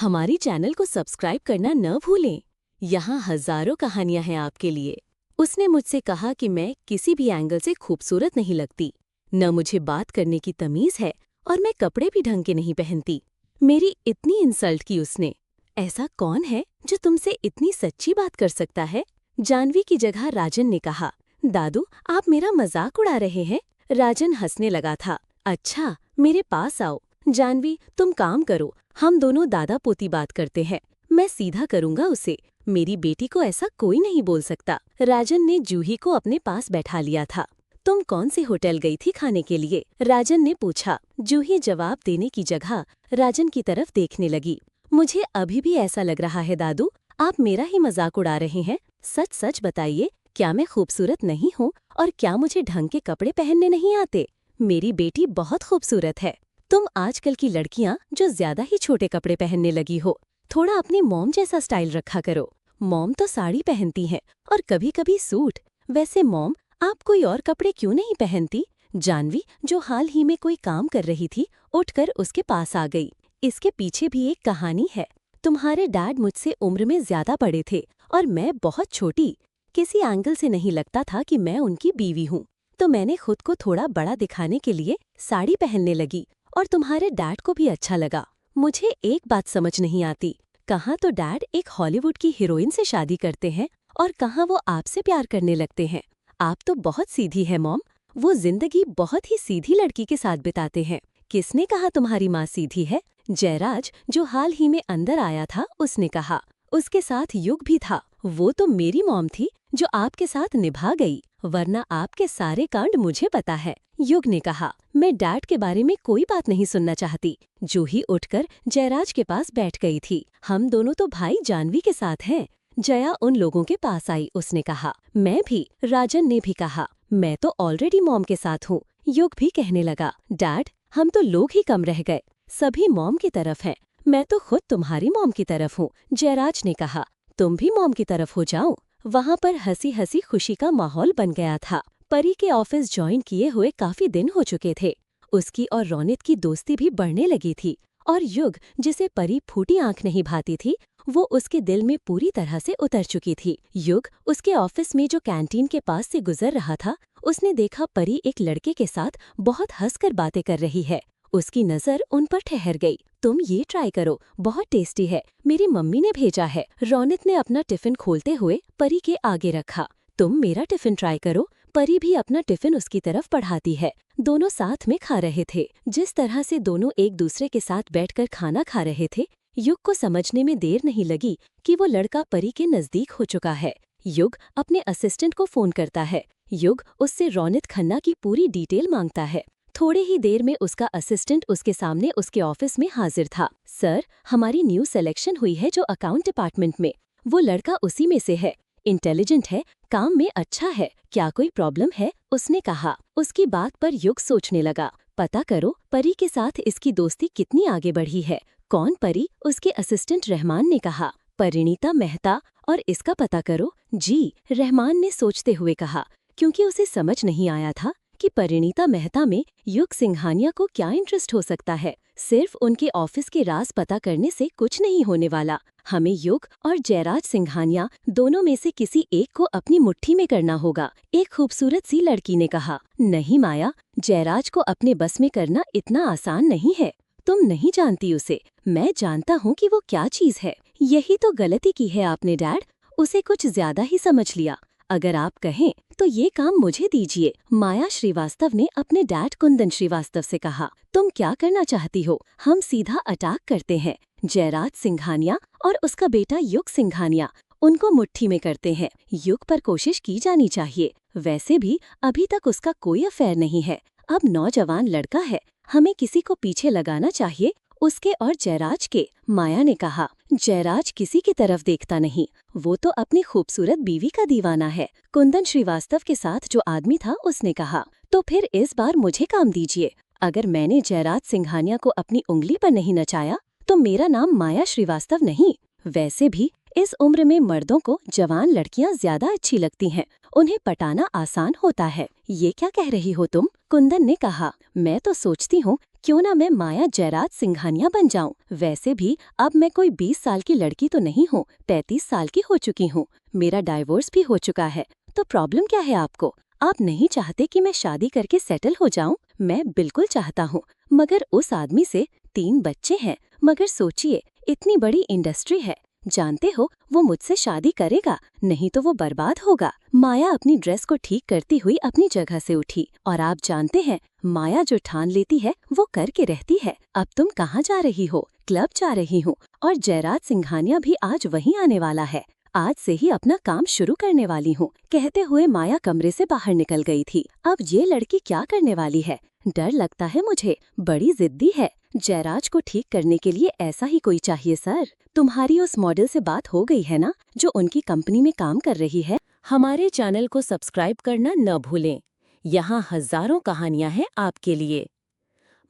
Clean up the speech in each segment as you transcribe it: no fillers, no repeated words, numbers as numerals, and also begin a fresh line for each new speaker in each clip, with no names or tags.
हमारी चैनल को सब्सक्राइब करना न भूलें। यहाँ हजारों कहानियां हैं आपके लिए। उसने मुझसे कहा कि मैं किसी भी एंगल से खूबसूरत नहीं लगती, न मुझे बात करने की तमीज है और मैं कपड़े भी ढंग के नहीं पहनती। मेरी इतनी इंसल्ट की उसने। ऐसा कौन है जो तुमसे इतनी सच्ची बात कर सकता है? जानवी की जगह राजन ने कहा। दादू, आप मेरा मजाक उड़ा रहे हैं? राजन हंसने लगा था। अच्छा, मेरे पास आओ। जानवी, तुम काम करो, हम दोनों दादा पोती बात करते हैं। मैं सीधा करूंगा उसे। मेरी बेटी को ऐसा कोई नहीं बोल सकता। राजन ने जूही को अपने पास बैठा लिया था। तुम कौन से होटल गई थी खाने के लिए? राजन ने पूछा। जूही जवाब देने की जगह राजन की तरफ देखने लगी। मुझे अभी भी ऐसा लग रहा है दादू, आप मेरा ही मजाक उड़ा रहे हैं। सच सच बताइए, क्या मैं खूबसूरत नहीं हूँ और क्या मुझे ढंग के कपड़े पहनने नहीं आते? मेरी बेटी बहुत खूबसूरत है। तुम आजकल की लड़कियां जो ज्यादा ही छोटे कपड़े पहनने लगी हो। थोड़ा अपनी मॉम जैसा स्टाइल रखा करो। मॉम तो साड़ी पहनती हैं और कभी कभी सूट। वैसे मॉम, आप कोई और कपड़े क्यों नहीं पहनती? जानवी, जो हाल ही में कोई काम कर रही थी, उठकर उसके पास आ गई। इसके पीछे भी एक कहानी है। तुम्हारे डैड मुझसे उम्र में ज्यादा बड़े थे और मैं बहुत छोटी। किसी एंगल से नहीं लगता था कि मैं उनकी बीवी हूँ, तो मैंने खुद को थोड़ा बड़ा दिखाने के लिए साड़ी पहनने लगी और तुम्हारे डैड को भी अच्छा लगा। मुझे एक बात समझ नहीं आती, कहाँ तो डैड एक हॉलीवुड की हीरोइन से शादी करते हैं और कहाँ वो आपसे प्यार करने लगते हैं। आप तो बहुत सीधी है मॉम। वो जिंदगी बहुत ही सीधी लड़की के साथ बिताते हैं। किसने कहा तुम्हारी माँ सीधी है? जयराज, जो हाल ही में अंदर आया था, उसने कहा। उसके साथ युग भी था। वो तो मेरी मॉम थी जो आपके साथ निभा गई, वरना आपके सारे कांड मुझे पता है। युग ने कहा। मैं डैड के बारे में कोई बात नहीं सुनना चाहती। जूही उठकर जयराज के पास बैठ गई थी। हम दोनों तो भाई जानवी के साथ हैं। जया उन लोगों के पास आई, उसने कहा। मैं भी। राजन ने भी कहा। मैं तो ऑलरेडी मॉम के साथ हूँ। युग भी कहने लगा। डैड, हम तो लोग ही कम रह गए, सभी मॉम की तरफ हैं। मैं तो खुद तुम्हारी मॉम की तरफ हूँ। जयराज ने कहा। तुम भी मॉम की तरफ हो जाओ। वहाँ पर हंसी हंसी खुशी का माहौल बन गया था। परी के ऑफिस ज्वाइन किए हुए काफी दिन हो चुके थे। उसकी और रौनित की दोस्ती भी बढ़ने लगी थी और युग, जिसे परी फूटी आंख नहीं भाती थी, वो उसके दिल में पूरी तरह से उतर चुकी थी। युग उसके ऑफिस में जो कैंटीन के पास से गुजर रहा था, उसने देखा परी एक लड़के के साथ बहुत हंसकर बातें कर रही है। उसकी नजर उन पर ठहर गई। तुम ये ट्राई करो, बहुत टेस्टी है, मेरी मम्मी ने भेजा है। रौनित ने अपना टिफिन खोलते हुए परी के आगे रखा। तुम मेरा टिफिन ट्राई करो। परी भी अपना टिफिन उसकी तरफ बढ़ाती है। दोनों साथ में खा रहे थे। जिस तरह से दोनों एक दूसरे के साथ बैठकर खाना खा रहे थे, युग को समझने में देर नहीं लगी कि वो लड़का परी के नजदीक हो चुका है। युग अपने असिस्टेंट को फोन करता है। युग उससे रौनित खन्ना की पूरी डिटेल मांगता है। थोड़े ही देर में उसका असिस्टेंट उसके सामने उसके ऑफिस में हाजिर था। सर, हमारी न्यू सिलेक्शन हुई है जो अकाउंट डिपार्टमेंट में। वो लड़का उसी में से है। इंटेलिजेंट है, काम में अच्छा है। क्या कोई प्रॉब्लम है? उसने कहा। उसकी बात पर युग सोचने लगा। पता करो परी के साथ इसकी दोस्ती कितनी आगे बढ़ी है। कौन परी? उसके असिस्टेंट रहमान ने कहा। परिणीता मेहता। और इसका पता करो। जी, रहमान ने सोचते हुए कहा, क्योंकि उसे समझ नहीं आया था कि परिणीता मेहता में युग सिंघानिया को क्या इंटरेस्ट हो सकता है। सिर्फ उनके ऑफिस के राज पता करने से कुछ नहीं होने वाला। हमें युग और जयराज सिंघानिया दोनों में से किसी एक को अपनी मुट्ठी में करना होगा, एक खूबसूरत सी लड़की ने कहा। नहीं माया, जयराज को अपने बस में करना इतना आसान नहीं है। तुम नहीं जानती उसे, मैं जानता हूँ कि वो क्या चीज है। यही तो गलती की है आपने डैड, उसे कुछ ज्यादा ही समझ लिया। अगर आप कहें तो ये काम मुझे दीजिए। माया श्रीवास्तव ने अपने डैड कुंदन श्रीवास्तव से कहा। तुम क्या करना चाहती हो? हम सीधा अटैक करते हैं। जयराज सिंघानिया और उसका बेटा युग सिंघानिया, उनको मुट्ठी में करते हैं। युग पर कोशिश की जानी चाहिए। वैसे भी अभी तक उसका कोई अफेयर नहीं है। अब नौजवान लड़का है, हमें किसी को पीछे लगाना चाहिए, उसके और जयराज के। माया ने कहा। जयराज किसी की तरफ देखता नहीं, वो तो अपनी खूबसूरत बीवी का दीवाना है। कुंदन श्रीवास्तव के साथ जो आदमी था उसने कहा। तो फिर इस बार मुझे काम दीजिए। अगर मैंने जयराज सिंघानिया को अपनी उंगली पर नहीं नचाया तो मेरा नाम माया श्रीवास्तव नहीं। वैसे भी इस उम्र में मर्दों को जवान लड़कियां ज्यादा अच्छी लगती हैं। उन्हें पटाना आसान होता है। ये क्या कह रही हो तुम? कुंदन ने कहा, मैं तो सोचती हूँ क्यों ना मैं माया जयराज सिंघानिया बन जाऊं। वैसे भी अब मैं कोई 20 साल की लड़की तो नहीं हूँ, 35 साल की हो चुकी हूँ। मेरा डाइवोर्स भी हो चुका है। तो प्रॉब्लम क्या है आपको? आप नहीं चाहते कि मैं शादी करके सेटल हो जाऊं? मैं बिल्कुल चाहता हूँ, मगर उस आदमी से 3 बच्चे हैं। मगर सोचिए, इतनी बड़ी इंडस्ट्री है, जानते हो वो मुझसे शादी करेगा, नहीं तो वो बर्बाद होगा। माया अपनी ड्रेस को ठीक करती हुई अपनी जगह से उठी। और आप जानते हैं, माया जो ठान लेती है वो करके रहती है। अब तुम कहाँ जा रही हो? क्लब जा रही हूँ, और जयराज सिंघानिया भी आज वहीं आने वाला है। आज से ही अपना काम शुरू करने वाली हूँ, कहते हुए माया कमरे से बाहर निकल गई थी। अब ये लड़की क्या करने वाली है? डर लगता है मुझे, बड़ी जिद्दी है। जयराज को ठीक करने के लिए ऐसा ही कोई चाहिए सर। तुम्हारी उस मॉडल से बात हो गई है ना, जो उनकी कंपनी में काम कर रही है? हमारे चैनल को सब्सक्राइब करना न भूलें। यहाँ हजारों कहानियां हैं आपके लिए।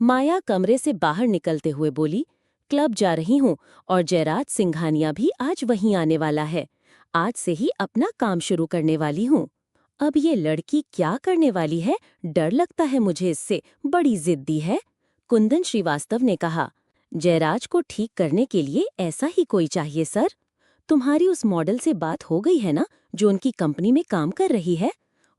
माया कमरे से बाहर निकलते हुए बोली, क्लब जा रही हूँ और जयराज सिंघानिया भी आज वहीं आने वाला है। आज से ही अपना काम शुरू करने वाली हूँ। अब ये लड़की क्या करने वाली है? डर लगता है मुझे इससे, बड़ी जिद्दी है। कुंदन श्रीवास्तव ने कहा, जयराज को ठीक करने के लिए ऐसा ही कोई चाहिए सर। तुम्हारी उस मॉडल से बात हो गई है ना, जो उनकी कंपनी में काम कर रही है?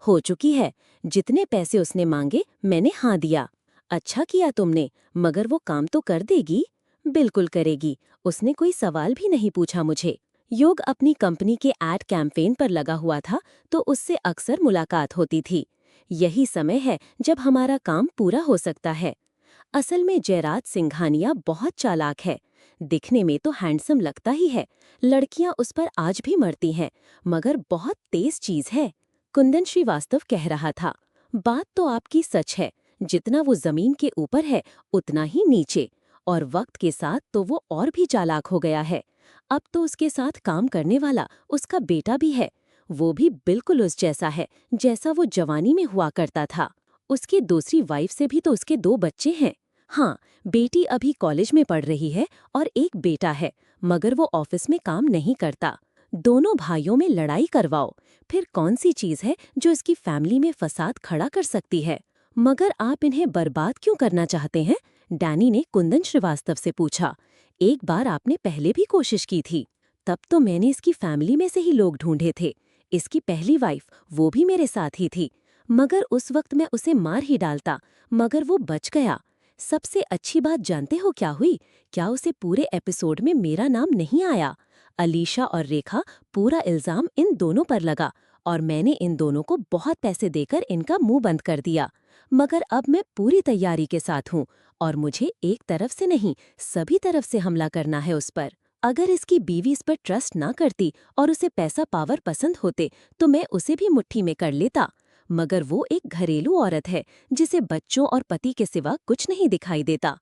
हो चुकी है। जितने पैसे उसने मांगे मैंने हाँ दिया। अच्छा किया तुमने, मगर वो काम तो कर देगी? बिल्कुल करेगी। उसने कोई सवाल भी नहीं पूछा मुझे। योग अपनी कंपनी के एड कैंपेन पर लगा हुआ था, तो उससे अक्सर मुलाकात होती थी। यही समय है जब हमारा काम पूरा हो सकता है। असल में जयराज सिंघानिया बहुत चालाक है। दिखने में तो हैंडसम लगता ही है, लड़कियां उस पर आज भी मरती हैं, मगर बहुत तेज चीज है। कुंदन श्रीवास्तव कह रहा था, बात तो आपकी सच है। जितना वो जमीन के ऊपर है उतना ही नीचे, और वक्त के साथ तो वो और भी चालाक हो गया है। अब तो उसके साथ काम करने वाला उसका बेटा भी है। वो भी बिल्कुल उस जैसा है जैसा वो जवानी में हुआ करता था। उसकी दूसरी वाइफ से भी तो उसके 2 बच्चे हैं। हाँ, बेटी अभी कॉलेज में पढ़ रही है और एक बेटा है, मगर वो ऑफिस में काम नहीं करता। दोनों भाइयों में लड़ाई करवाओ, फिर कौन सी चीज है जो इसकी फैमिली में फसाद खड़ा कर सकती है? मगर आप इन्हें बर्बाद क्यों करना चाहते हैं? डैनी ने कुंदन श्रीवास्तव से पूछा। एक बार आपने पहले भी कोशिश की थी। तब तो मैंने इसकी फैमिली में से ही लोग ढूंढे थे। इसकी पहली वाइफ, वो भी मेरे साथ ही थी, मगर उस वक्त मैं उसे मार ही डालता, मगर वो बच गया। सबसे अच्छी बात जानते हो क्या हुई? क्या उसे पूरे एपिसोड में मेरा नाम नहीं आया? अलीशा और रेखा, पूरा इल्जाम इन दोनों पर लगा, और मैंने इन दोनों को बहुत पैसे देकर इनका मुंह बंद कर दिया। मगर अब मैं पूरी तैयारी के साथ हूँ, और मुझे एक तरफ से नहीं, सभी तरफ से हमला करना है उस पर। अगर इसकी बीवी इस पर ट्रस्ट ना करती और उसे पैसा पावर पसंद होते, तो मैं उसे भी मुट्ठी में कर लेता। मगर वो एक घरेलू औरत है जिसे बच्चों और पति के सिवा कुछ नहीं दिखाई देता।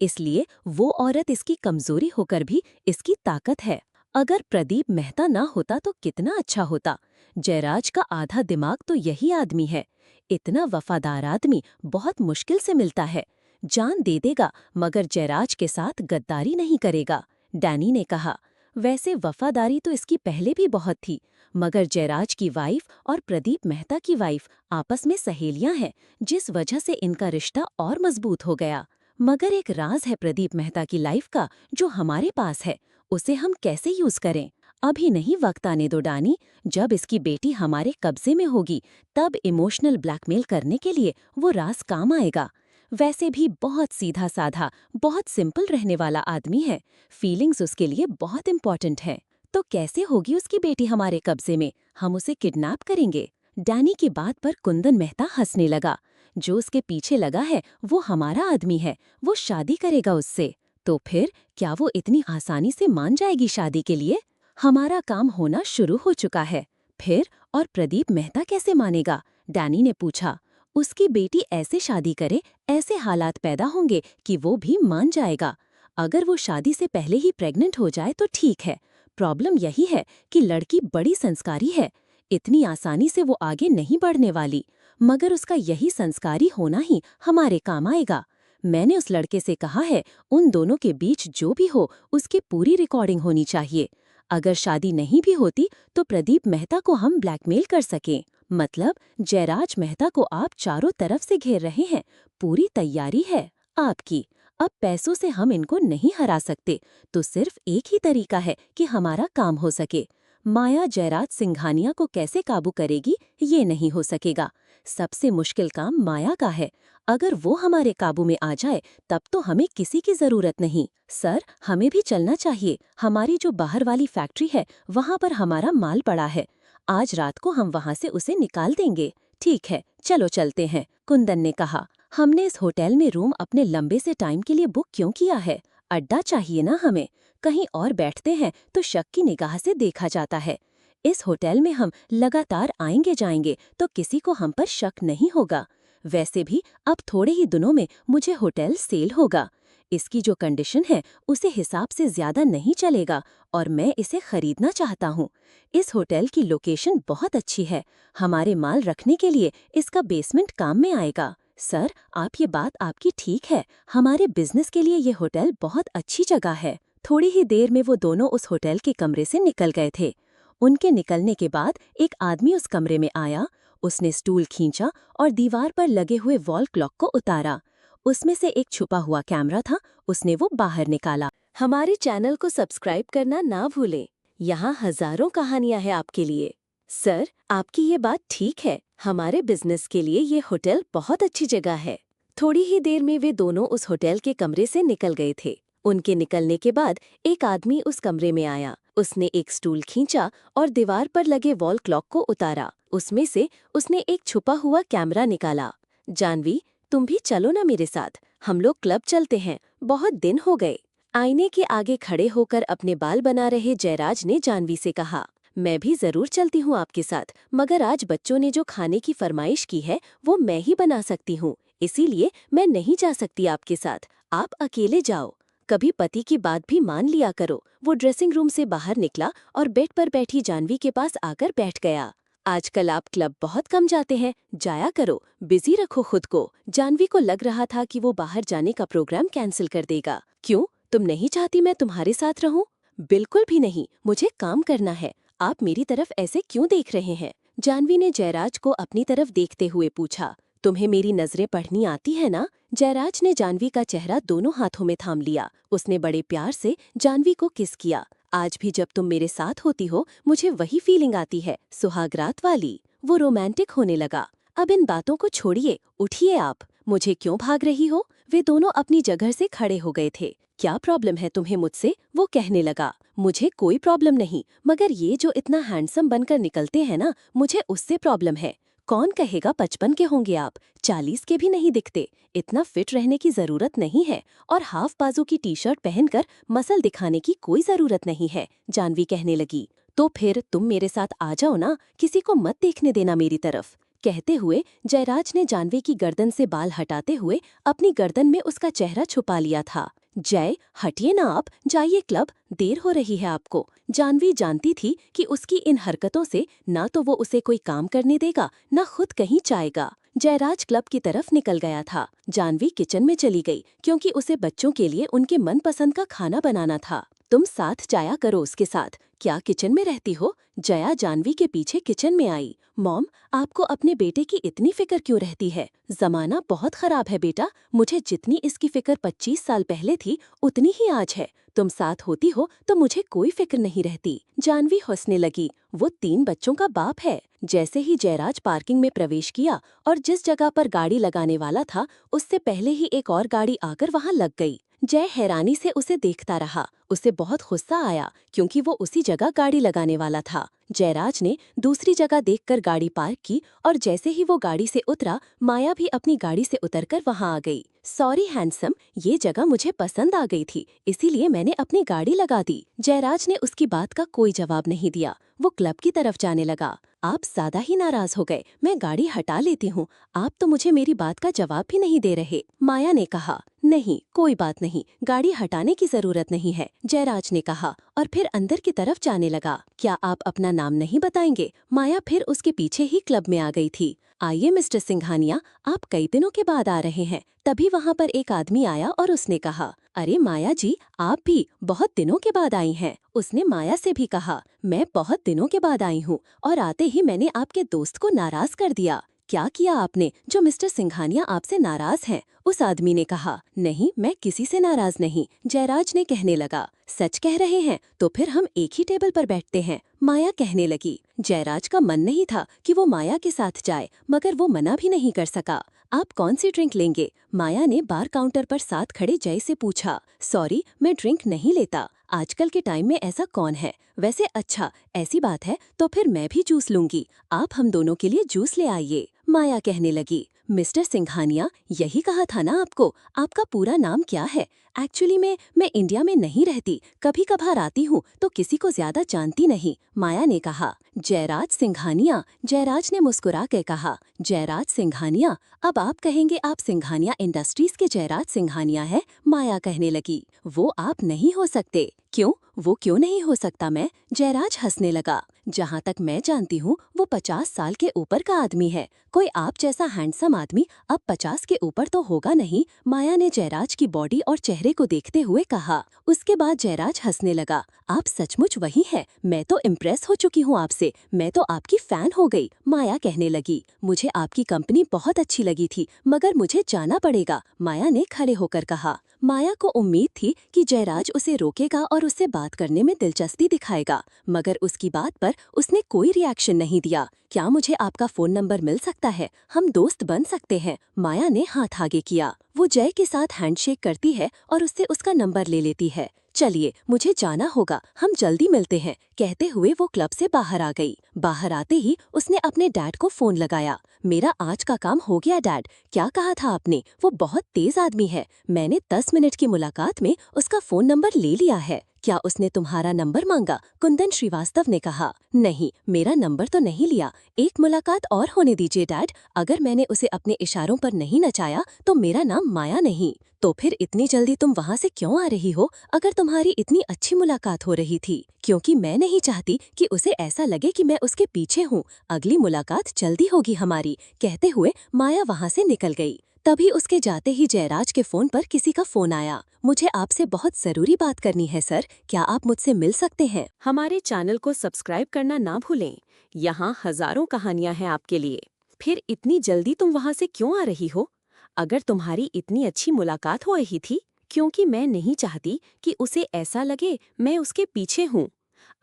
इसलिए वो औरत इसकी कमजोरी होकर भी इसकी ताकत है। अगर प्रदीप मेहता ना होता तो कितना अच्छा होता। जयराज का आधा दिमाग तो यही आदमी है। इतना वफादार आदमी बहुत मुश्किल से मिलता है। जान दे देगा, मगर जयराज के साथ गद्दारी नहीं करेगा, डैनी ने कहा। वैसे वफादारी तो इसकी पहले भी बहुत थी, मगर जयराज की वाइफ और प्रदीप मेहता की वाइफ आपस में सहेलियां हैं, जिस वजह से इनका रिश्ता और मजबूत हो गया। मगर एक राज है प्रदीप मेहता की लाइफ का, जो हमारे पास है। उसे हम कैसे यूज करें? अभी नहीं, वक्त आने दो डानी। जब इसकी बेटी हमारे कब्जे में होगी, तब इमोशनल ब्लैकमेल करने के लिए वो राज काम आएगा। वैसे भी बहुत सीधा साधा, बहुत सिंपल रहने वाला आदमी है। फीलिंग्स उसके लिए बहुत इम्पोर्टेंट है। तो कैसे होगी उसकी बेटी हमारे कब्जे में? हम उसे किडनैप करेंगे। डैनी की बात पर कुंदन मेहता हंसने लगा। जो उसके पीछे लगा है वो हमारा आदमी है, वो शादी करेगा उससे। तो फिर क्या वो इतनी आसानी से मान जाएगी शादी के लिए? हमारा काम होना शुरू हो चुका है। फिर और प्रदीप मेहता कैसे मानेगा? डैनी ने पूछा। उसकी बेटी ऐसे शादी करे, ऐसे हालात पैदा होंगे कि वो भी मान जाएगा। अगर वो शादी से पहले ही प्रेग्नेंट हो जाए तो ठीक है। प्रॉब्लम यही है कि लड़की बड़ी संस्कारी है, इतनी आसानी से वो आगे नहीं बढ़ने वाली। मगर उसका यही संस्कारी होना ही हमारे काम आएगा। मैंने उस लड़के से कहा है, उन दोनों के बीच जो भी हो उसकी पूरी रिकॉर्डिंग होनी चाहिए। अगर शादी नहीं भी होती तो प्रदीप मेहता को हम ब्लैकमेल कर सकें। मतलब जयराज मेहता को आप चारों तरफ से घेर रहे हैं। पूरी तैयारी है आपकी। अब पैसों से हम इनको नहीं हरा सकते, तो सिर्फ एक ही तरीका है कि हमारा काम हो सके। माया जयराज सिंघानिया को कैसे काबू करेगी, ये नहीं हो सकेगा। सबसे मुश्किल काम माया का है। अगर वो हमारे काबू में आ जाए तब तो हमें किसी की जरूरत नहीं। सर, हमें भी चलना चाहिए। हमारी जो बाहर वाली फैक्ट्री है वहाँ पर हमारा माल पड़ा है। आज रात को हम वहाँ से उसे निकाल देंगे। ठीक है, चलो चलते हैं, कुंदन ने कहा। हमने इस होटल में रूम अपने लंबे से टाइम के लिए बुक क्यों किया है? अड्डा चाहिए ना हमें। कहीं और बैठते हैं तो शक की निगाह से देखा जाता है। इस होटल में हम लगातार आएंगे जाएंगे तो किसी को हम पर शक नहीं होगा। वैसे भी अब थोड़े ही दिनों में मुझे होटल सेल होगा। इसकी जो कंडीशन है उसे हिसाब से ज्यादा नहीं चलेगा और मैं इसे खरीदना चाहता हूँ। इस होटल की लोकेशन बहुत अच्छी है। हमारे माल रखने के लिए इसका बेसमेंट काम में आएगा। सर, ये बात आपकी ठीक है। हमारे बिजनेस के लिए ये होटल बहुत अच्छी जगह है। थोड़ी ही देर में वो दोनों उस होटल के कमरे से निकल गए थे। उनके निकलने के बाद एक आदमी उस कमरे में आया। उसने स्टूल खींचा और दीवार पर लगे हुए वॉल क्लॉक को उतारा। उसमें से एक छुपा हुआ कैमरा था, उसने वो बाहर निकाला। हमारे चैनल को सब्सक्राइब करना ना भूलें। यहाँ हजारों कहानियां हैं आपके लिए। सर, आपकी ये बात ठीक है। हमारे बिजनेस के लिए ये होटल बहुत अच्छी जगह है। थोड़ी ही देर में वे दोनों उस होटल के कमरे से निकल गए थे। उनके निकलने के बाद एक आदमी उस कमरे में आया। उसने एक स्टूल खींचा और दीवार पर लगे वॉल क्लॉक को उतारा। उसमें से उसने एक छुपा हुआ कैमरा निकाला। जानवी, तुम भी चलो ना मेरे साथ। हम लोग क्लब चलते हैं, बहुत दिन हो गए। आईने के आगे खड़े होकर अपने बाल बना रहे जयराज ने जानवी से कहा। मैं भी जरूर चलती हूँ आपके साथ, मगर आज बच्चों ने जो खाने की फरमाइश की है वो मैं ही बना सकती हूँ, इसीलिए मैं नहीं जा सकती आपके साथ। आप अकेले जाओ। कभी पति की बात भी मान लिया करो। वो ड्रेसिंग रूम से बाहर निकला और बेड पर बैठी जानवी के पास आकर बैठ गया। आजकल आप क्लब बहुत कम जाते हैं, जाया करो, बिजी रखो खुद को। जानवी को लग रहा था कि वो बाहर जाने का प्रोग्राम कैंसिल कर देगा। क्यों, तुम नहीं चाहती मैं तुम्हारे साथ रहूं? बिल्कुल भी नहीं, मुझे काम करना है। आप मेरी तरफ ऐसे क्यों देख रहे हैं? जानवी ने जयराज को अपनी तरफ देखते हुए पूछा। तुम्हें मेरी नजरें पढ़नी आती है ना? जयराज ने जानवी का चेहरा दोनों हाथों में थाम लिया। उसने बड़े प्यार से जानवी को किस किया। आज भी जब तुम मेरे साथ होती हो मुझे वही फीलिंग आती है, सुहागरात वाली। वो रोमांटिक होने लगा। अब इन बातों को छोड़िए, उठिए आप। मुझे क्यों भाग रही हो? वे दोनों अपनी जगह से खड़े हो गए थे। क्या प्रॉब्लम है तुम्हें मुझसे? वो कहने लगा। मुझे कोई प्रॉब्लम नहीं, मगर ये जो इतना हैंडसम बनकर निकलते हैं ना, मुझे उससे प्रॉब्लम है। कौन कहेगा 55 के होंगे आप, 40 के भी नहीं दिखते। इतना फिट रहने की जरूरत नहीं है और हाफ बाजू की टी शर्ट पहनकर मसल दिखाने की कोई जरूरत नहीं है, जानवी कहने लगी। तो फिर तुम मेरे साथ आ जाओ ना, किसी को मत देखने देना मेरी तरफ। कहते हुए जयराज ने जानवी की गर्दन से बाल हटाते हुए अपनी गर्दन में उसका चेहरा छुपा लिया था। जय, हटिए ना आप, जाइए क्लब, देर हो रही है आपको। जानवी जानती थी कि उसकी इन हरकतों से ना तो वो उसे कोई काम करने देगा, ना खुद कहीं जाएगा। जयराज क्लब की तरफ निकल गया था। जानवी किचन में चली गई क्योंकि उसे बच्चों के लिए उनके मनपसंद का खाना बनाना था। तुम साथ जाया करो उसके साथ। क्या किचन में रहती हो? जया जानवी के पीछे किचन में आई। मॉम, आपको अपने बेटे की इतनी फिक्र क्यों रहती है? जमाना बहुत खराब है बेटा। मुझे जितनी इसकी फिक्र 25 साल पहले थी उतनी ही आज है। तुम साथ होती हो तो मुझे कोई फिक्र नहीं रहती। जानवी हंसने लगी। वो 3 बच्चों का बाप है। जैसे ही जयराज पार्किंग में प्रवेश किया और जिस जगह पर गाड़ी लगाने वाला था उससे पहले ही एक और गाड़ी आकर वहां लग गई। जय हैरानी से उसे देखता रहा। उसे बहुत गुस्सा आया क्योंकि वो उसी जगह गाड़ी लगाने वाला था। जयराज ने दूसरी जगह देखकर गाड़ी पार्क की और जैसे ही वो गाड़ी से उतरा, माया भी अपनी गाड़ी से उतरकर वहां आ गई। सॉरी हैंडसम, ये जगह मुझे पसंद आ गई थी, इसीलिए मैंने अपनी गाड़ी लगा दी। जयराज ने उसकी बात का कोई जवाब नहीं दिया। वो क्लब की तरफ जाने लगा। आप ज्यादा ही नाराज हो गए, मैं गाड़ी हटा लेती हूँ। आप तो मुझे मेरी बात का जवाब भी नहीं दे रहे। माया ने कहा। नहीं, कोई बात नहीं, गाड़ी हटाने की जरूरत नहीं है, जयराज ने कहा और फिर अंदर की तरफ जाने लगा। क्या आप अपना नाम नहीं बताएंगे? माया फिर उसके पीछे ही क्लब में आ गई थी। आइए मिस्टर सिंघानिया, आप कई दिनों के बाद आ रहे हैं। तभी वहाँ पर एक आदमी आया और उसने कहा,
अरे माया जी, आप भी बहुत दिनों के बाद आई हैं। उसने माया से भी कहा, मैं बहुत दिनों के बाद आई हूँ और आते ही मैंने आपके दोस्त को नाराज कर दिया। क्या किया आपने जो मिस्टर सिंघानिया आपसे नाराज हैं? उस आदमी ने कहा, नहीं मैं किसी से नाराज नहीं। जयराज ने कहने लगा, सच कह रहे हैं तो फिर हम एक ही टेबल पर बैठते हैं। माया कहने लगी। जयराज का मन नहीं था कि वो माया के साथ जाए, मगर वो मना भी नहीं कर सका। आप कौन सी ड्रिंक लेंगे? माया ने बार काउंटर पर साथ खड़े जय से पूछा। सॉरी, मैं ड्रिंक नहीं लेता। आजकल के टाइम में ऐसा कौन है? वैसे अच्छा, ऐसी बात है तो फिर मैं भी जूस लूंगी। आप हम दोनों के लिए जूस ले आइए। माया कहने लगी, मिस्टर सिंघानिया, यही कहा था ना आपको। आपका पूरा नाम क्या है? एक्चुअली मैं इंडिया में नहीं रहती, कभी कभार आती हूँ तो किसी को ज्यादा जानती नहीं। माया ने कहा। जयराज सिंघानिया। जयराज ने मुस्कुरा के कहा, जयराज सिंघानिया, अब आप कहेंगे आप सिंघानिया इंडस्ट्रीज के जयराज सिंघानिया है? माया कहने लगी, वो आप नहीं हो सकते। क्यों? वो क्यों नहीं हो सकता मैं? जयराज हंसने लगा। जहाँ तक मैं जानती हूँ वो 50 साल के ऊपर का आदमी है। कोई आप जैसा हैंडसम आदमी अब 50 के ऊपर तो होगा नहीं। माया ने जयराज की बॉडी और चेहरे को देखते हुए कहा। उसके बाद जयराज हंसने लगा। आप सचमुच वही हैं। मैं तो इम्प्रेस हो चुकी हूँ आपसे। मैं तो आपकी फैन हो गई। माया कहने लगी, मुझे आपकी कंपनी बहुत अच्छी लगी थी, मगर मुझे जाना पड़ेगा। माया ने खड़े होकर कहा। माया को उम्मीद थी कि जयराज उसे रोकेगा और उससे बात करने में दिलचस्पी दिखाएगा, मगर उसकी बात पर उसने कोई रिएक्शन नहीं दिया। क्या मुझे आपका फोन नंबर मिल सकता है? हम दोस्त बन सकते हैं। माया ने हाथ आगे किया। वो जय के साथ हैंडशेक करती है और उससे उसका नंबर ले लेती है। चलिए, मुझे जाना होगा, हम जल्दी मिलते हैं। कहते हुए वो क्लब से बाहर आ गई। बाहर आते ही उसने अपने डैड को फोन लगाया। मेरा आज का काम हो गया डैड। क्या कहा था आपने? वो बहुत तेज आदमी है। मैंने 10 मिनट की मुलाकात में उसका फोन नंबर ले लिया है। क्या उसने तुम्हारा नंबर मांगा? कुंदन श्रीवास्तव ने कहा। नहीं, मेरा नंबर तो नहीं लिया। एक मुलाकात और होने दीजिए डैड। अगर मैंने उसे अपने इशारों पर नहीं नचाया तो मेरा नाम माया नहीं। तो फिर इतनी जल्दी तुम वहाँ से क्यों आ रही हो अगर तुम्हारी इतनी अच्छी मुलाकात हो रही थी? क्योंकि मैं नहीं चाहती कि उसे ऐसा लगे कि मैं उसके पीछे हूँ। अगली मुलाकात जल्दी होगी हमारी। कहते हुए माया वहाँ से निकल गई। तभी उसके जाते ही जयराज के फोन पर किसी का फोन आया। मुझे आपसे बहुत जरूरी बात करनी है सर, क्या आप मुझसे मिल सकते हैं?
हमारे चैनल को सब्सक्राइब करना ना भूलें। यहाँ हजारों कहानियां हैं आपके लिए। फिर इतनी जल्दी तुम वहाँ से क्यों आ रही हो? अगर तुम्हारी इतनी अच्छी मुलाकात हो रही थी, क्योंकि मैं नहीं चाहती कि उसे ऐसा लगे मैं उसके पीछे हूँ।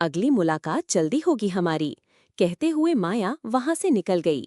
अगली मुलाकात जल्दी होगी हमारी। कहते हुए माया वहाँ से निकल गई।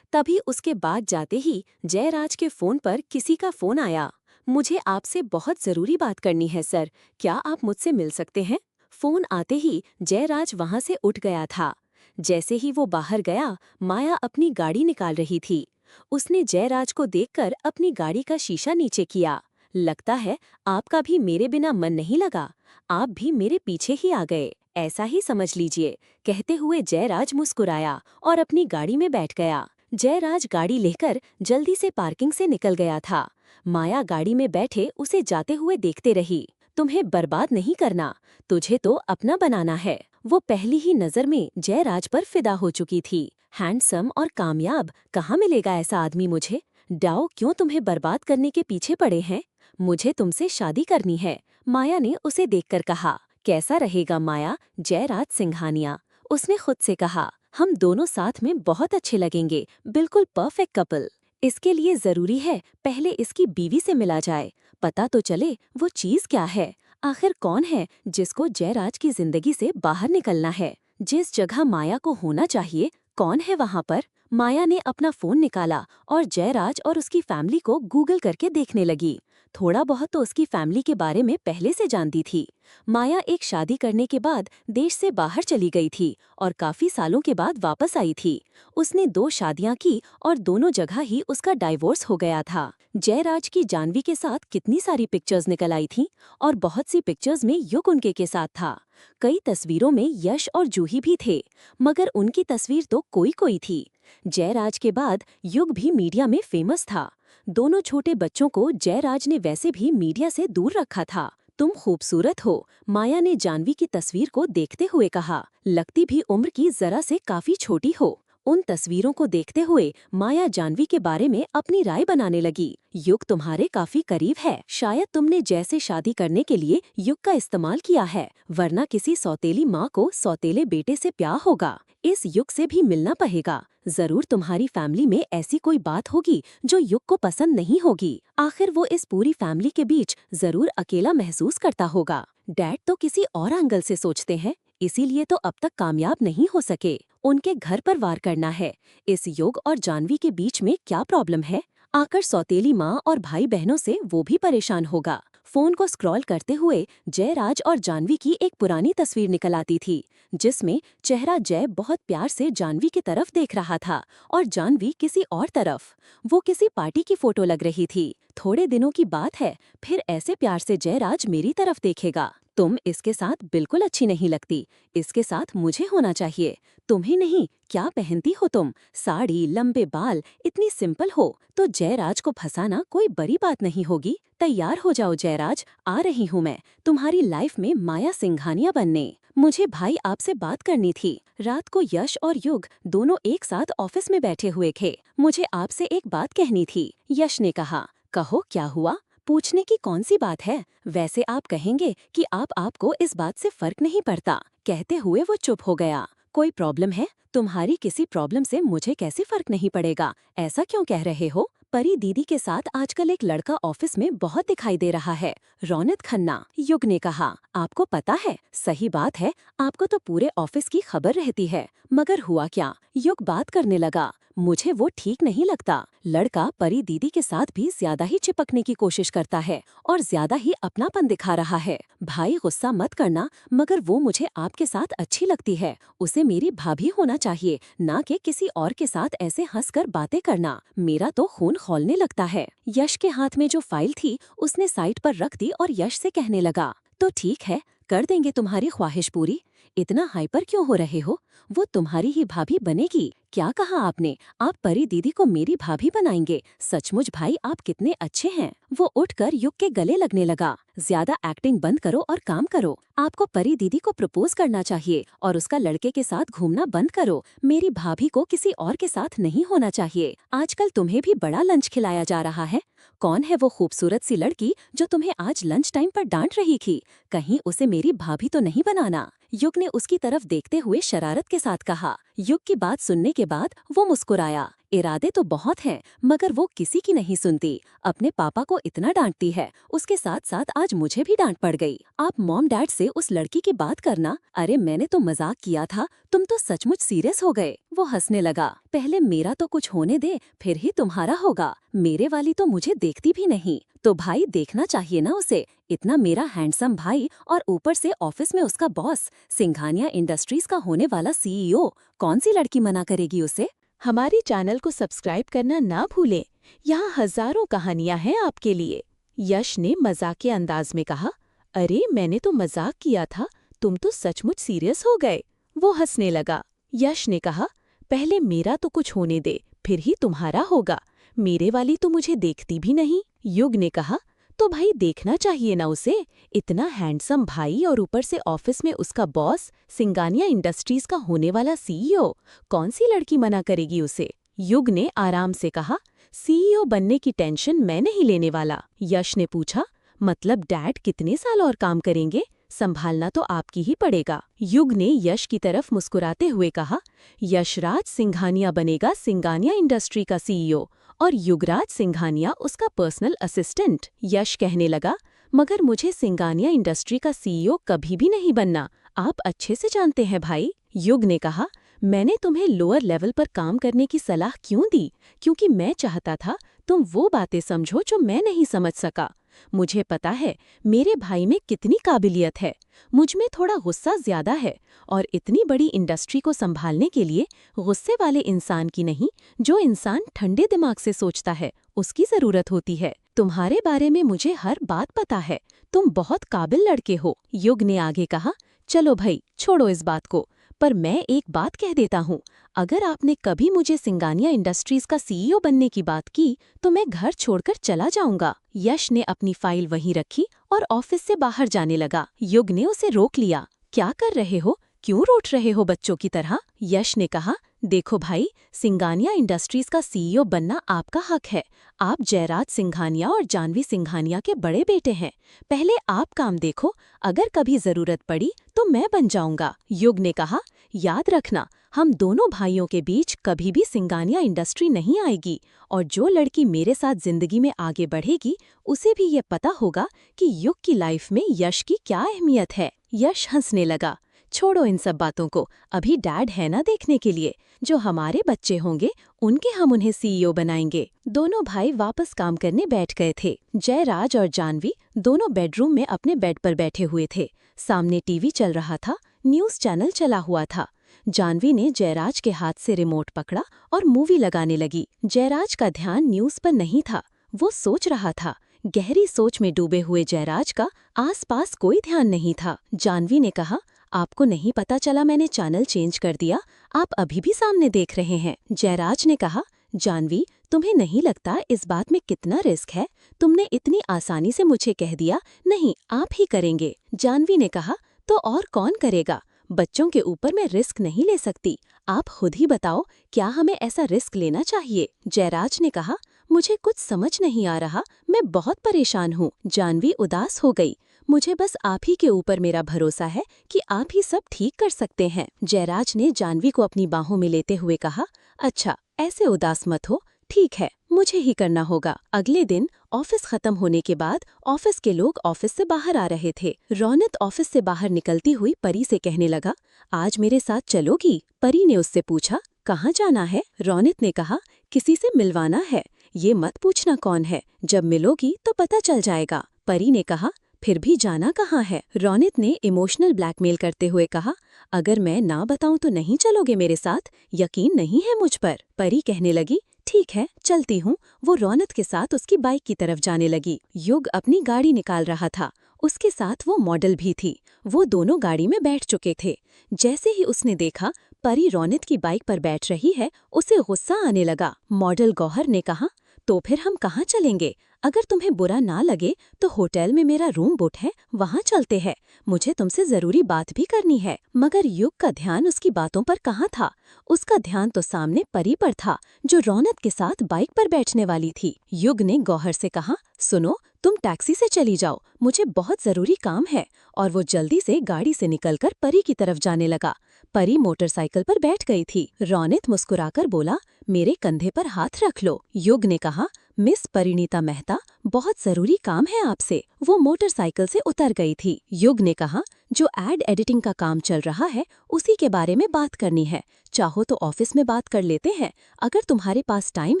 तभी उसके बाद जाते ही जयराज के फोन पर किसी का फोन आया। मुझे आपसे बहुत जरूरी बात करनी है सर, क्या आप मुझसे मिल सकते हैं? फोन आते ही जयराज वहां से उठ गया था। जैसे ही वो बाहर गया, माया अपनी गाड़ी निकाल रही थी। उसने जयराज को देखकर अपनी गाड़ी का शीशा नीचे किया। लगता है आपका भी मेरे बिना मन नहीं लगा, आप भी मेरे पीछे ही आ गए, ऐसा ही समझ लीजिए। कहते हुए जयराज मुस्कुराया और अपनी गाड़ी में बैठ गया। जयराज गाड़ी लेकर जल्दी से पार्किंग से निकल गया था। माया गाड़ी में बैठे उसे जाते हुए देखते रही। तुम्हें बर्बाद नहीं करना, तुझे तो अपना बनाना है। वो पहली ही नजर में जयराज पर फिदा हो चुकी थी। हैंडसम और कामयाब, कहाँ मिलेगा ऐसा आदमी मुझे? डाओ क्यों तुम्हें बर्बाद करने के पीछे पड़े हैं? मुझे तुमसे शादी करनी है, माया ने उसे देखकर कहा। कैसा रहेगा माया? जयराज सिंघानिया। उसने खुद से कहा, हम दोनों साथ में बहुत अच्छे लगेंगे, बिल्कुल परफेक्ट कपल। इसके लिए जरूरी है पहले इसकी बीवी से मिला जाए, पता तो चले वो चीज क्या है। आखिर कौन है जिसको जयराज की जिंदगी से बाहर निकलना है? जिस जगह माया को होना चाहिए, कौन है वहाँ पर? माया ने अपना फोन निकाला और जयराज और उसकी फैमिली को गूगल करके देखने लगी। थोड़ा बहुत तो उसकी फैमिली के बारे में पहले से जानती थी। माया एक शादी करने के बाद देश से बाहर चली गई थी और काफी सालों के बाद वापस आई थी। उसने 2 शादियां की और दोनों जगह ही उसका डाइवोर्स हो गया था। जयराज की जानवी के साथ कितनी सारी पिक्चर्स निकल आई थीं और बहुत सी पिक्चर्स में युग उनके के साथ था। कई तस्वीरों में यश और जूही भी थे, मगर उनकी तस्वीर तो कोई कोई थी। जयराज के बाद युग भी मीडिया में फेमस था। दोनों छोटे बच्चों को जयराज ने वैसे भी मीडिया से दूर रखा था। तुम खूबसूरत हो, माया ने जानवी की तस्वीर को देखते हुए कहा। लगती भी उम्र की जरा से काफी छोटी हो।
उन तस्वीरों को देखते हुए माया जानवी के बारे में अपनी राय बनाने लगी। युग तुम्हारे काफी करीब है। शायद तुमने जैसे शादी करने के लिए युग का इस्तेमाल किया है, वरना किसी सौतेली माँ को सौतेले बेटे से प्यार होगा। इस युग से भी मिलना पड़ेगा। जरूर तुम्हारी फैमिली में ऐसी कोई बात होगी जो युग को पसंद नहीं होगी। आखिर वो इस पूरी फैमिली के बीच जरूर अकेला महसूस करता होगा। डैड तो किसी और एंगल से सोचते हैं, इसीलिए तो अब तक कामयाब नहीं हो सके। उनके घर पर वार करना है। इस युग और जानवी के बीच में क्या प्रॉब्लम है? आकर सौतेली माँ और भाई बहनों से वो भी परेशान होगा। फोन को स्क्रॉल करते हुए जयराज और जानवी की एक पुरानी तस्वीर निकल आती थी, जिसमें चेहरा जय बहुत प्यार से जानवी की तरफ देख रहा था और जानवी किसी और तरफ। वो किसी पार्टी की फोटो लग रही थी। थोड़े दिनों की बात है, फिर ऐसे प्यार से जयराज मेरी तरफ देखेगा। तुम इसके साथ बिल्कुल अच्छी नहीं लगती, इसके साथ मुझे होना चाहिए। तुम्हें नहीं, क्या पहनती हो तुम? साड़ी, लंबे बाल, इतनी सिंपल हो तो जयराज को फंसाना कोई बड़ी बात नहीं होगी। तैयार हो जाओ जयराज, आ रही हूँ मैं तुम्हारी लाइफ में माया सिंघानिया बनने। मुझे भाई आपसे बात करनी थी। रात को यश और युग दोनों एक साथ ऑफिस में बैठे हुए थे। मुझे आपसे एक बात कहनी थी। यश ने कहा, कहो क्या हुआ? पूछने की कौन सी बात है? वैसे आप कहेंगे कि आपको इस बात से फर्क नहीं पड़ता। कहते हुए वो चुप हो गया। कोई प्रॉब्लम है? तुम्हारी किसी प्रॉब्लम से मुझे कैसे फर्क नहीं पड़ेगा? ऐसा क्यों कह रहे हो? परी दीदी के साथ आजकल एक लड़का ऑफिस में बहुत दिखाई दे रहा है, रौनक खन्ना। युग ने कहा, आपको पता है? सही बात है, आपको तो पूरे ऑफिस की खबर रहती है, मगर हुआ क्या? युग बात करने लगा, मुझे वो ठीक नहीं लगता। लड़का परी दीदी के साथ भी ज्यादा ही चिपकने की कोशिश करता है और ज्यादा ही अपनापन दिखा रहा है। भाई गुस्सा मत करना, मगर वो मुझे आपके साथ अच्छी लगती है। उसे मेरी भाभी होना चाहिए, ना कि किसी और के साथ ऐसे हंसकर बातें करना। मेरा तो खून खौलने लगता है। यश के हाथ में जो फाइल थी उसने साइड पर रख दी और यश से कहने लगा, तो ठीक है, कर देंगे तुम्हारी ख्वाहिश पूरी। इतना हाइपर क्यों हो रहे हो? वो तुम्हारी ही भाभी बनेगी। क्या कहा आपने? आप परी दीदी को मेरी भाभी बनाएंगे? सचमुच भाई आप कितने अच्छे हैं। वो उठकर युग के गले लगने लगा। ज्यादा एक्टिंग बंद करो और काम करो। आपको परी दीदी को प्रपोज करना चाहिए और उसका लड़के के साथ घूमना बंद करो। मेरी भाभी को किसी और के साथ नहीं होना चाहिए। आजकल तुम्हें भी बड़ा लंच खिलाया जा रहा है। कौन है वो खूबसूरत सी लड़की जो तुम्हें आज लंच टाइम पर डांट रही थी? कहीं उसे मेरी भाभी तो नहीं बनाना। युग ने उसकी तरफ देखते हुए शरारत के साथ कहा। युग की बात सुनने के बाद वो मुस्कुराया। इरादे तो बहुत हैं, मगर वो किसी की नहीं सुनती। अपने पापा को इतना डांटती है, उसके साथ साथ आज मुझे भी डांट पड़ गई। आप मॉम डैड से उस लड़की की बात करना। अरे मैंने तो मजाक किया था, तुम तो सचमुच सीरियस हो गए। वो हंसने लगा। पहले मेरा तो कुछ होने दे, फिर ही तुम्हारा होगा। मेरे वाली तो मुझे देखती भी नहीं, तो भाई देखना चाहिए ना उसे। इतना मेरा हैंडसम भाई और ऊपर से ऑफिस में उसका बॉस, सिंघानिया इंडस्ट्रीज का होने वाला CEO। कौन सी लड़की मना करेगी उसे?
हमारे चैनल को सब्सक्राइब करना ना भूलें। यहाँ हजारों कहानियाँ हैं आपके लिए। यश ने मजाकिया अंदाज में कहा, अरे मैंने तो मजाक किया था, तुम तो सचमुच सीरियस हो गए। वो हंसने लगा। यश ने कहा, पहले मेरा तो कुछ होने दे, फिर ही तुम्हारा होगा। मेरे वाली तो मुझे देखती भी नहीं। युग ने कहा, तो भाई देखना चाहिए ना उसे। इतना हैंडसम भाई और ऊपर से ऑफिस में उसका बॉस, सिंघानिया इंडस्ट्रीज का होने वाला CEO। कौन सी लड़की मना करेगी उसे? युग ने आराम से कहा, CEO बनने की टेंशन मैं नहीं लेने वाला। यश ने पूछा, मतलब डैड कितने साल और काम करेंगे? संभालना तो आपकी ही पड़ेगा। युग ने यश की तरफ मुस्कुराते हुए कहा, यशराज सिंघानिया बनेगा सिंघानिया इंडस्ट्री का CEO और युगराज सिंघानिया उसका पर्सनल असिस्टेंट। यश कहने लगा, मगर मुझे सिंघानिया इंडस्ट्री का CEO कभी भी नहीं बनना। आप अच्छे से जानते हैं भाई। युग ने कहा, मैंने तुम्हें लोअर लेवल पर काम करने की सलाह क्यों दी? क्योंकि मैं चाहता था तुम वो बातें समझो जो मैं नहीं समझ सका। मुझे पता है मेरे भाई में कितनी काबिलियत है। मुझ में थोड़ा गुस्सा ज्यादा है और इतनी बड़ी इंडस्ट्री को संभालने के लिए गुस्से वाले इंसान की नहीं, जो इंसान ठंडे दिमाग से सोचता है उसकी जरूरत होती है। तुम्हारे बारे में मुझे हर बात पता है। तुम बहुत काबिल लड़के हो। युग ने आगे कहा, चलो भाई छोड़ो इस बात को, पर मैं एक बात कह देता हूँ, अगर आपने कभी मुझे सिंघानिया इंडस्ट्रीज का CEO बनने की बात की तो मैं घर छोड़कर चला जाऊंगा। यश ने अपनी फाइल वहीं रखी और ऑफिस से बाहर जाने लगा। युग ने उसे रोक लिया। क्या कर रहे हो? क्यों रोट रहे हो बच्चों की तरह? यश ने कहा,
देखो भाई, सिंघानिया इंडस्ट्रीज का सीईओ बनना आपका हक है। आप जयराज सिंघानिया और जानवी सिंघानिया के बड़े बेटे हैं। पहले आप काम देखो, अगर कभी जरूरत पड़ी तो मैं बन जाऊंगा। युग ने कहा, याद रखना, हम दोनों भाइयों के बीच कभी भी सिंघानिया इंडस्ट्री नहीं आएगी, और जो लड़की मेरे साथ जिंदगी में आगे बढ़ेगी उसे भी ये पता होगा कि युग की लाइफ में यश की क्या अहमियत है। यश हंसने लगा। छोड़ो इन सब बातों को, अभी डैड है ना देखने के लिए। जो हमारे बच्चे होंगे उनके हम उन्हें सीईओ बनाएंगे। दोनों भाई वापस काम करने बैठ गए थे। जयराज और जानवी दोनों बेडरूम में अपने बेड पर बैठे हुए थे। सामने टीवी चल रहा था, न्यूज चैनल चला हुआ था। जानवी ने जयराज के हाथ से रिमोट पकड़ा और मूवी लगाने लगी। जयराज का ध्यान न्यूज पर नहीं था, वो सोच रहा था। गहरी सोच में डूबे हुए जयराज का आसपास कोई ध्यान नहीं था। जानवी ने कहा, आपको नहीं पता चला मैंने चैनल चेंज कर दिया? आप अभी भी सामने देख रहे हैं। जयराज ने कहा, जानवी, तुम्हें नहीं लगता इस बात में कितना रिस्क है? तुमने इतनी आसानी से मुझे कह दिया नहीं आप ही करेंगे। जानवी ने कहा, तो और कौन करेगा? बच्चों के ऊपर मैं रिस्क नहीं ले सकती। आप खुद ही बताओ, क्या हमें ऐसा रिस्क लेना चाहिए? जयराज ने कहा, मुझे कुछ समझ नहीं आ रहा, मैं बहुत परेशान हूँ। जानवी उदास हो गई। मुझे बस आप ही के ऊपर मेरा भरोसा है कि आप ही सब ठीक कर सकते हैं। जयराज ने जानवी को अपनी बाहों में लेते हुए कहा, अच्छा, ऐसे उदास मत हो, ठीक है, मुझे ही करना होगा। अगले दिन ऑफिस खत्म होने के बाद ऑफिस के लोग ऑफिस से बाहर आ रहे थे। रौनक ऑफिस से बाहर निकलती हुई परी से कहने लगा, आज मेरे साथ चलोगी? परी ने उससे पूछा, कहाँ जाना है? रौनक ने कहा, किसी से मिलवाना है। ये मत पूछना कौन है, जब मिलोगी तो पता चल जाएगा। परी ने कहा, फिर भी जाना कहाँ है? रौनक ने इमोशनल ब्लैकमेल करते हुए कहा, अगर मैं ना बताऊं तो नहीं चलोगे मेरे साथ? यकीन नहीं है मुझ पर? परी कहने लगी, ठीक है, चलती हूँ। वो रौनक के साथ उसकी बाइक की तरफ जाने लगी। युग अपनी गाड़ी निकाल रहा था, उसके साथ वो मॉडल भी थी। वो दोनों गाड़ी में बैठ चुके थे। जैसे ही उसने देखा परी रौनक की बाइक पर बैठ रही है, उसे गुस्सा आने लगा। मॉडल गौहर ने कहा, तो फिर हम कहाँ चलेंगे? अगर तुम्हें बुरा ना लगे तो होटल में मेरा रूम बुक है, वहाँ चलते हैं। मुझे तुमसे जरूरी बात भी करनी है। मगर युग का ध्यान उसकी बातों पर कहाँ था? उसका ध्यान तो सामने परी पर था, जो रौनक के साथ बाइक पर बैठने वाली थी। युग ने गौहर से कहा, सुनो, तुम टैक्सी से चली जाओ, मुझे बहुत जरूरी काम है। और वो जल्दी से गाड़ी से निकलकर परी की तरफ जाने लगा। परी मोटरसाइकिल पर बैठ गई थी। रौनक मुस्कुराकर बोला, मेरे कंधे पर हाथ रख लो। युग ने कहा, मिस परिणीता मेहता, बहुत जरूरी काम है आपसे। वो मोटरसाइकिल से उतर गई थी। युग ने कहा, जो एड एडिटिंग का काम चल रहा है उसी के बारे में बात करनी है। चाहो तो ऑफिस में बात कर लेते हैं। अगर तुम्हारे पास टाइम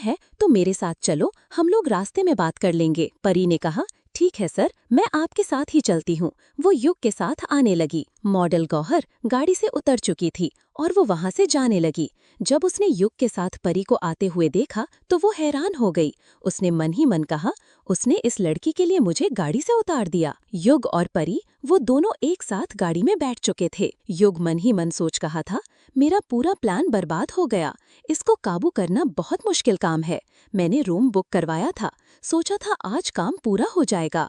है तो मेरे साथ चलो, हम लोग रास्ते में बात कर लेंगे। परी ने कहा, ठीक है सर, मैं आपके साथ ही चलती हूँ। वो युग के साथ आने लगी। मॉडल गौहर गाड़ी से उतर चुकी थी और वो वहाँ से जाने लगी। जब उसने युग के साथ परी को आते हुए देखा तो वो हैरान हो गई। उसने मन ही मन कहा, उसने इस लड़की के लिए मुझे गाड़ी से उतार दिया। युग और परी वो दोनों एक साथ गाड़ी में बैठ चुके थे। युग मन ही मन सोच कहा था, मेरा पूरा प्लान बर्बाद हो गया। इसको काबू करना बहुत मुश्किल काम है। मैंने रूम बुक करवाया था, सोचा था आज काम पूरा हो जाएगा।